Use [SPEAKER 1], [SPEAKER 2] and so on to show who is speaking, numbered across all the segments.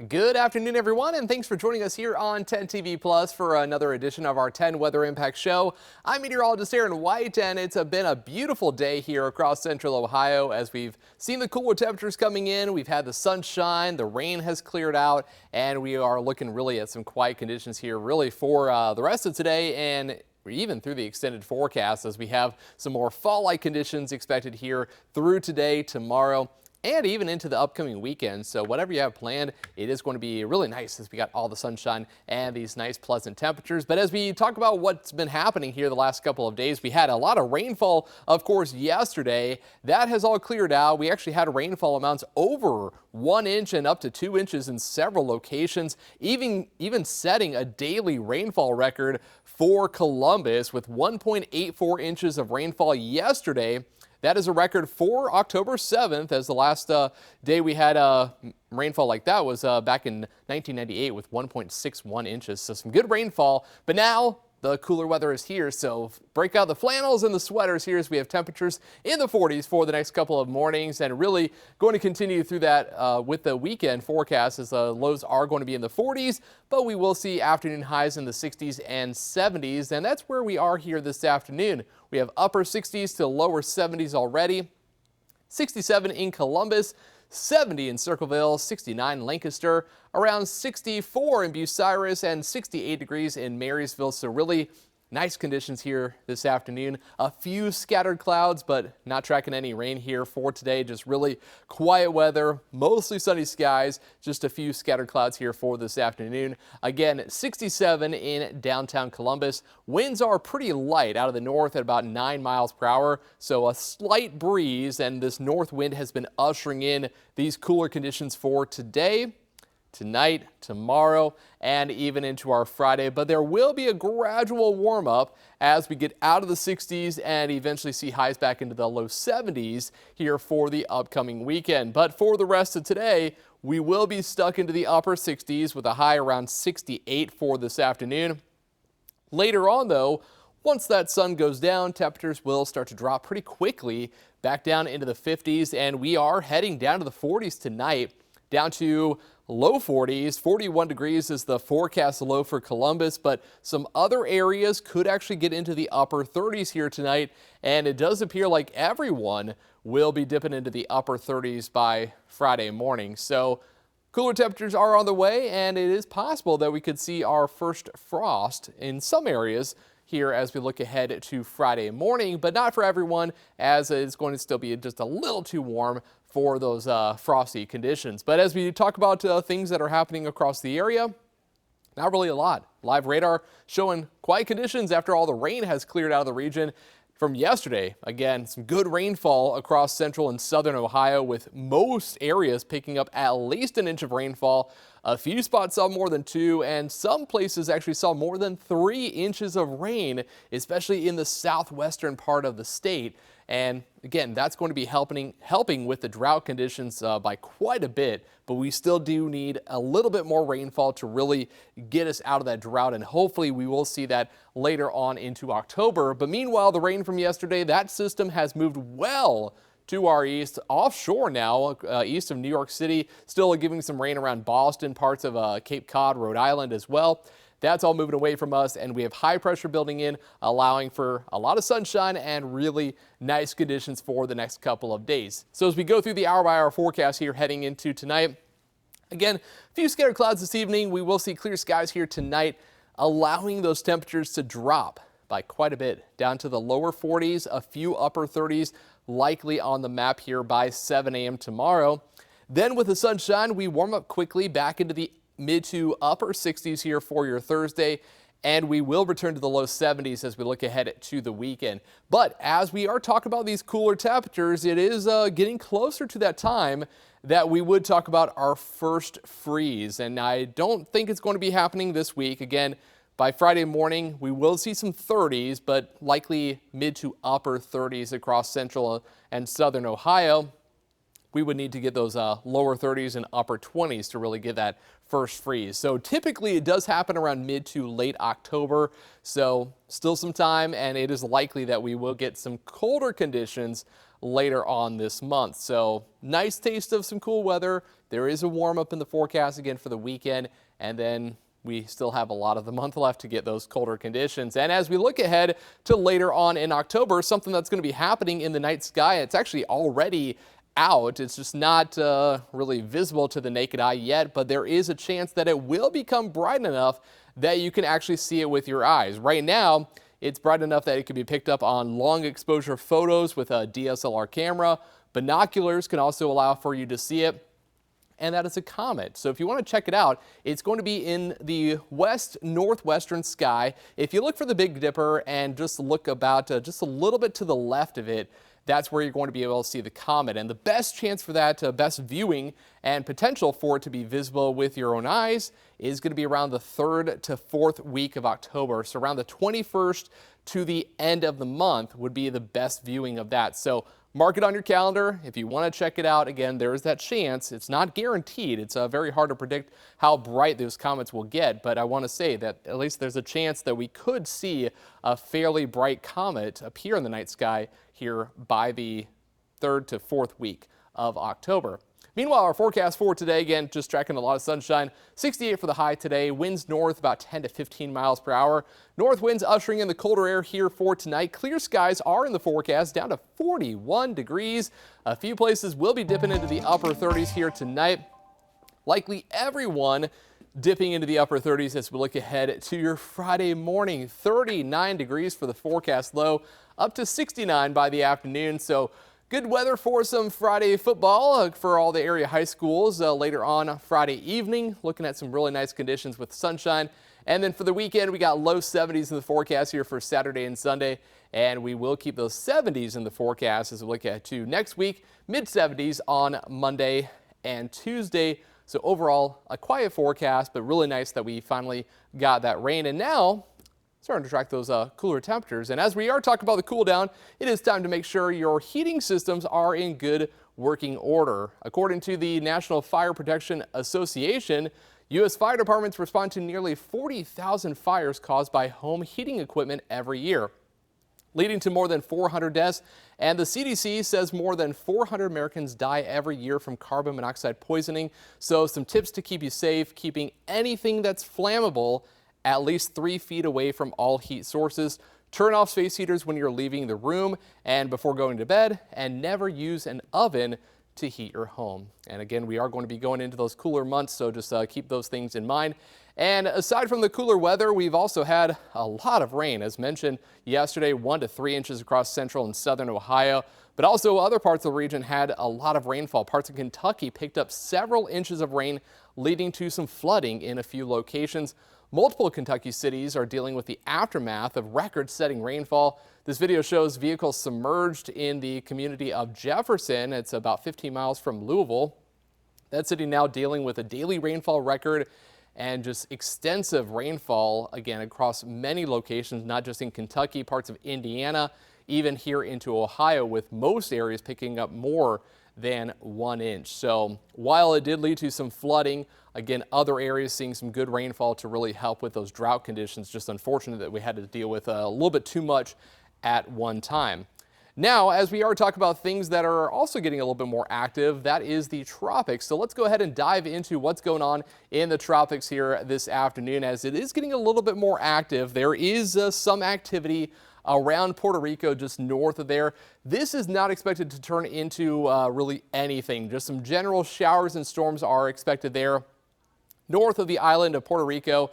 [SPEAKER 1] Good afternoon, everyone, and thanks for joining us here on 10 TV Plus for another edition of our 10 Weather Impact Show. I'm meteorologist Aaron White, and it's been a beautiful day here across central Ohio as we've seen the cooler temperatures coming in. We've had the sunshine, the rain has cleared out, and we are looking really at some quiet conditions here really for the rest of today and even through the extended forecast as we have some more fall-like conditions expected here through today, tomorrow, and even into the upcoming weekend. So whatever you have planned, it is going to be really nice as we got all the sunshine and these nice pleasant temperatures. But as we talk about what's been happening here the last couple of days, we had a lot of rainfall, of course, yesterday. That has all cleared out. We actually had rainfall amounts over 1 inch and up to 2 inches in several locations, even setting a daily rainfall record for Columbus with 1.84 inches of rainfall yesterday. That is a record for October 7th, as the last day we had rainfall like that was back in 1998 with 1.61 inches. So some good rainfall, but now the cooler weather is here, so break out the flannels and the sweaters here as we have temperatures in the 40s for the next couple of mornings, and really going to continue through that with the weekend forecast as the lows are going to be in the 40s, but we will see afternoon highs in the 60s and 70s, and that's where we are here this afternoon. We have upper 60s to lower 70s already, 67 in Columbus, 70 in Circleville, 69 in Lancaster, around 64 in Bucyrus, and 68 degrees in Marysville. So really nice conditions here this afternoon. A few scattered clouds, but not tracking any rain here for today. Just really quiet weather, mostly sunny skies, just a few scattered clouds here for this afternoon. Again, 67 in downtown Columbus. Winds are pretty light out of the north at about 9 miles per hour, so a slight breeze, and this north wind has been ushering in these cooler conditions for today, tonight, tomorrow, and even into our Friday. But there will be a gradual warm up as we get out of the 60s and eventually see highs back into the low 70s here for the upcoming weekend. But for the rest of today, we will be stuck into the upper 60s with a high around 68 for this afternoon. Later on, though, once that sun goes down, temperatures will start to drop pretty quickly back down into the 50s, and we are heading down to the 40s tonight, down to low 40s. 41 degrees is the forecast low for Columbus, but some other areas could actually get into the upper 30s here tonight, and it does appear like everyone will be dipping into the upper 30s by Friday morning. So cooler temperatures are on the way, and it is possible that we could see our first frost in some areas here as we look ahead to Friday morning, but not for everyone, as it's going to still be just a little too warm for those frosty conditions. But as we talk about things that are happening across the area, not really a lot. Live radar showing quiet conditions after all the rain has cleared out of the region from yesterday. Again, some good rainfall across central and southern Ohio, with most areas picking up at least an inch of rainfall. A few spots saw more than 2, and some places actually saw more than 3 inches of rain, especially in the southwestern part of the state. And again, that's going to be helping with the drought conditions by quite a bit, but we still do need a little bit more rainfall to really get us out of that drought, and hopefully we will see that later on into October. But meanwhile, the rain from yesterday, that system has moved well to our east, offshore now, east of New York City, still giving some rain around Boston, parts of Cape Cod, Rhode Island as well. That's all moving away from us, and we have high pressure building in, allowing for a lot of sunshine and really nice conditions for the next couple of days. So as we go through the hour-by-hour forecast here heading into tonight, again, a few scattered clouds this evening. We will see clear skies here tonight, allowing those temperatures to drop by quite a bit, down to the lower 40s, a few upper 30s, likely on the map here by 7 a.m. tomorrow. Then with the sunshine, we warm up quickly back into the mid to upper 60s here for your Thursday, and we will return to the low 70s as we look ahead to the weekend. But as we are talking about these cooler temperatures, it is getting closer to that time that we would talk about our first freeze, and I don't think it's going to be happening this week. Again, by Friday morning, we will see some 30s, but likely mid to upper 30s across central and southern Ohio. we would need to get those lower 30s and upper 20s to really get that first freeze. So typically it does happen around mid to late October. So still some time, and it is likely that we will get some colder conditions later on this month. So nice taste of some cool weather. There is a warm up in the forecast again for the weekend, and then we still have a lot of the month left to get those colder conditions. And as we look ahead to later on in October, something that's going to be happening in the night sky, it's actually already out. It's just not really visible to the naked eye yet, but there is a chance that it will become bright enough that you can actually see it with your eyes. Right now, it's bright enough that it can be picked up on long exposure photos with a DSLR camera. Binoculars can also allow for you to see it, and that is a comet. So if you want to check it out, it's going to be in the west-northwestern sky. If you look for the Big Dipper and just look about just a little bit to the left of it, that's where you're going to be able to see the comet. And the best chance for that, best viewing and potential for it to be visible with your own eyes is going to be around the 3rd to 4th week of October. So around the 21st to the end of the month would be the best viewing of that. So mark it on your calendar. If you want to check it out, again, there is that chance. It's not guaranteed. It's very hard to predict how bright those comets will get, but I want to say that at least there's a chance that we could see a fairly bright comet appear in the night sky here by the 3rd to 4th week of October. Meanwhile, our forecast for today, again, just tracking a lot of sunshine. 68 for the high today. Winds north about 10 to 15 miles per hour. North winds ushering in the colder air here for tonight. Clear skies are in the forecast, down to 41 degrees. A few places will be dipping into the upper 30s here tonight. Likely everyone dipping into the upper 30s as we look ahead to your Friday morning. 39 degrees for the forecast low, up to 69 by the afternoon. So good weather for some Friday football for all the area high schools later on Friday evening. Looking at some really nice conditions with sunshine. And then for the weekend, we got low 70s in the forecast here for Saturday and Sunday. And we will keep those 70s in the forecast as we look at to next week. Mid 70s on Monday and Tuesday. So overall, a quiet forecast, but really nice that we finally got that rain. And now starting to track those cooler temperatures. And as we are talking about the cool down, it is time to make sure your heating systems are in good working order. According to the National Fire Protection Association, U.S. fire departments respond to nearly 40,000 fires caused by home heating equipment every year, leading to more than 400 deaths. And the CDC says more than 400 Americans die every year from carbon monoxide poisoning. So some tips to keep you safe: keeping anything that's flammable at least 3 feet away from all heat sources. Turn off space heaters when you're leaving the room and before going to bed, and never use an oven to heat your home. And again, we are going to be going into those cooler months, so just keep those things in mind. And aside from the cooler weather, we've also had a lot of rain. As mentioned yesterday, 1 to 3 inches across central and southern Ohio, but also other parts of the region had a lot of rainfall. Parts of Kentucky picked up several inches of rain, leading to some flooding in a few locations. Multiple Kentucky cities are dealing with the aftermath of record-setting rainfall. This video shows vehicles submerged in the community of Jefferson. It's about 15 miles from Louisville. That city now dealing with a daily rainfall record and just extensive rainfall, again, across many locations, not just in Kentucky, parts of Indiana, even here into Ohio, with most areas picking up more than 1 inch. So while it did lead to some flooding, again, other areas seeing some good rainfall to really help with those drought conditions. Just unfortunate that we had to deal with a little bit too much at one time. Now, as we are talking about things that are also getting a little bit more active, that is the tropics. So let's go ahead and dive into what's going on in the tropics here this afternoon. As it is getting a little bit more active, there is some activity around Puerto Rico, just north of there. This is not expected to turn into really anything. Just some general showers and storms are expected there north of the island of Puerto Rico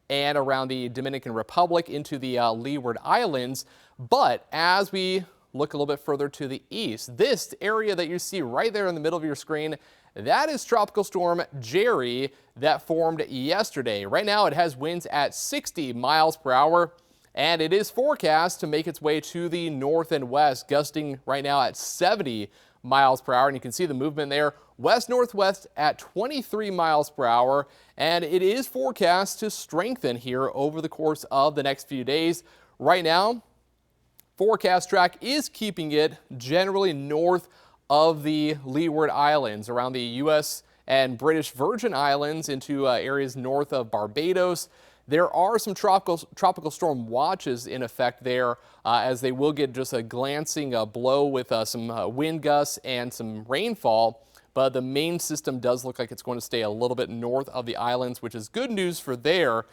[SPEAKER 1] and around the Dominican Republic into the Leeward Islands. But as we look a little bit further to the east, this area that you see right there in the middle of your screen, that is Tropical Storm Jerry that formed yesterday. Right now it has winds at 60 miles per hour. And it is forecast to make its way to the north and west, gusting right now at 70 miles per hour. And you can see the movement there, west-northwest at 23 miles per hour. And it is forecast to strengthen here over the course of the next few days. Right now, forecast track is keeping it generally north of the Leeward Islands around the U.S. and British Virgin Islands into areas north of Barbados. There are some tropical storm watches in effect there as they will get just a glancing blow with some wind gusts and some rainfall. But the main system does look like it's going to stay a little bit north of the islands, which is good news for there.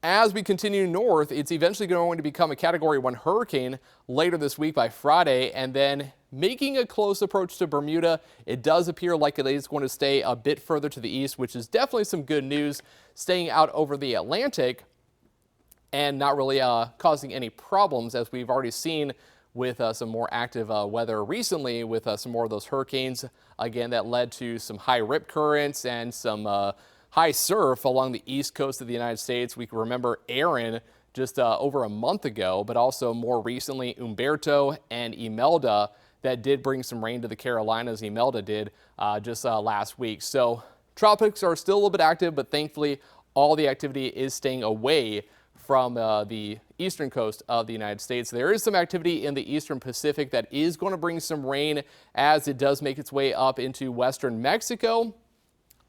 [SPEAKER 1] As we continue north, it's eventually going to become a Category 1 hurricane later this week by Friday, and then making a close approach to Bermuda. It does appear like it is going to stay a bit further to the east, which is definitely some good news, staying out over the Atlantic and not really causing any problems, as we've already seen with some more active weather recently with some more of those hurricanes. Again, that led to some high rip currents and some high surf along the east coast of the United States. We can remember Aaron just over a month ago, but also more recently Umberto and Imelda that did bring some rain to the Carolinas. Imelda did just last week. So tropics are still a little bit active, but thankfully all the activity is staying away from the eastern coast of the United States. There is some activity in the eastern Pacific that is going to bring some rain as it does make its way up into western Mexico.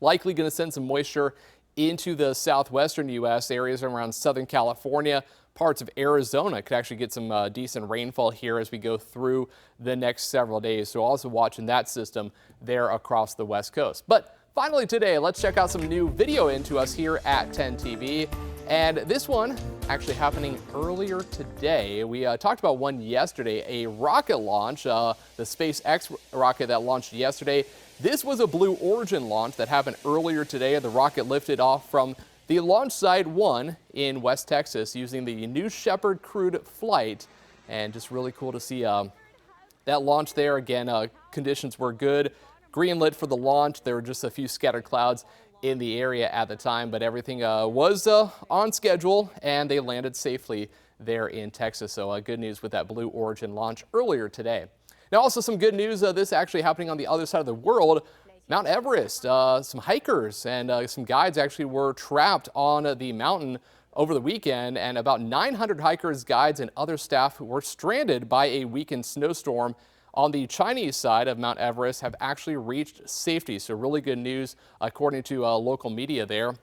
[SPEAKER 1] Likely going to send some moisture into the southwestern U.S. areas around Southern California. Parts of Arizona could actually get some decent rainfall here as we go through the next several days. So also watching that system there across the west coast. But finally today, let's check out some new video into us here at 10 TV. And this one actually happening earlier today. We talked about one yesterday, a rocket launch, the SpaceX rocket that launched yesterday. This was a Blue Origin launch that happened earlier today. The rocket lifted off from the launch site 1 in West Texas using the New Shepard crewed flight. And just really cool to see that launch there. Again, conditions were good. Green lit for the launch. There were just a few scattered clouds in the area at the time, but everything was on schedule and they landed safely there in Texas. So good news with that Blue Origin launch earlier today. Now also some good news, this actually happening on the other side of the world. Mount Everest, some hikers and some guides actually were trapped on the mountain over the weekend, and about 900 hikers, guides, and other staff who were stranded by a weakened snowstorm on the Chinese side of Mount Everest have actually reached safety. So really good news according to local media there.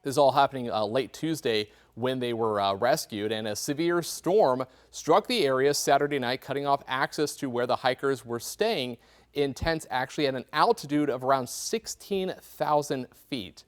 [SPEAKER 1] This is all happening late Tuesday when they were rescued, and a severe storm struck the area Saturday night, cutting off access to where the hikers were staying in tents actually at an altitude of around 16,000 feet.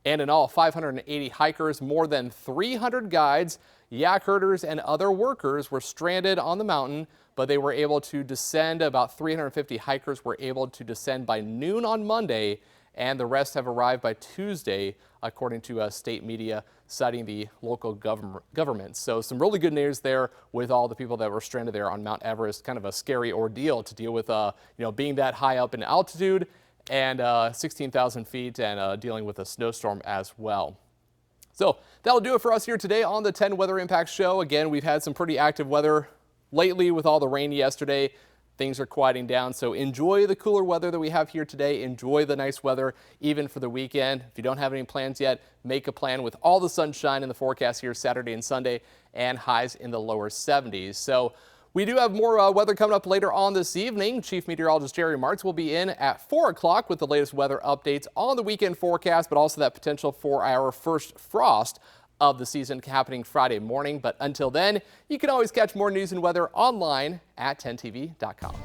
[SPEAKER 1] And in all, 580 hikers, more than 300 guides, yak herders, and other workers were stranded on the mountain, but they were able to descend. About 350 hikers were able to descend by noon on Monday, and the rest have arrived by Tuesday, according to state media citing the local government. So some really good news there with all the people that were stranded there on Mount Everest. Kind of a scary ordeal to deal with, being that high up in altitude and 16,000 feet and dealing with a snowstorm as well. So that'll do it for us here today on the 10 Weather Impact Show. Again, we've had some pretty active weather lately with all the rain yesterday. Things are quieting down, so enjoy the cooler weather that we have here today. Enjoy the nice weather even for the weekend. If you don't have any plans yet, make a plan with all the sunshine in the forecast here Saturday and Sunday, and highs in the lower 70s. So we do have more weather coming up later on this evening. Chief Meteorologist Aaron White will be in at 4 o'clock with the latest weather updates on the weekend forecast, but also that potential for our first frost of the season happening Friday morning. But until then, you can always catch more news and weather online at 10tv.com.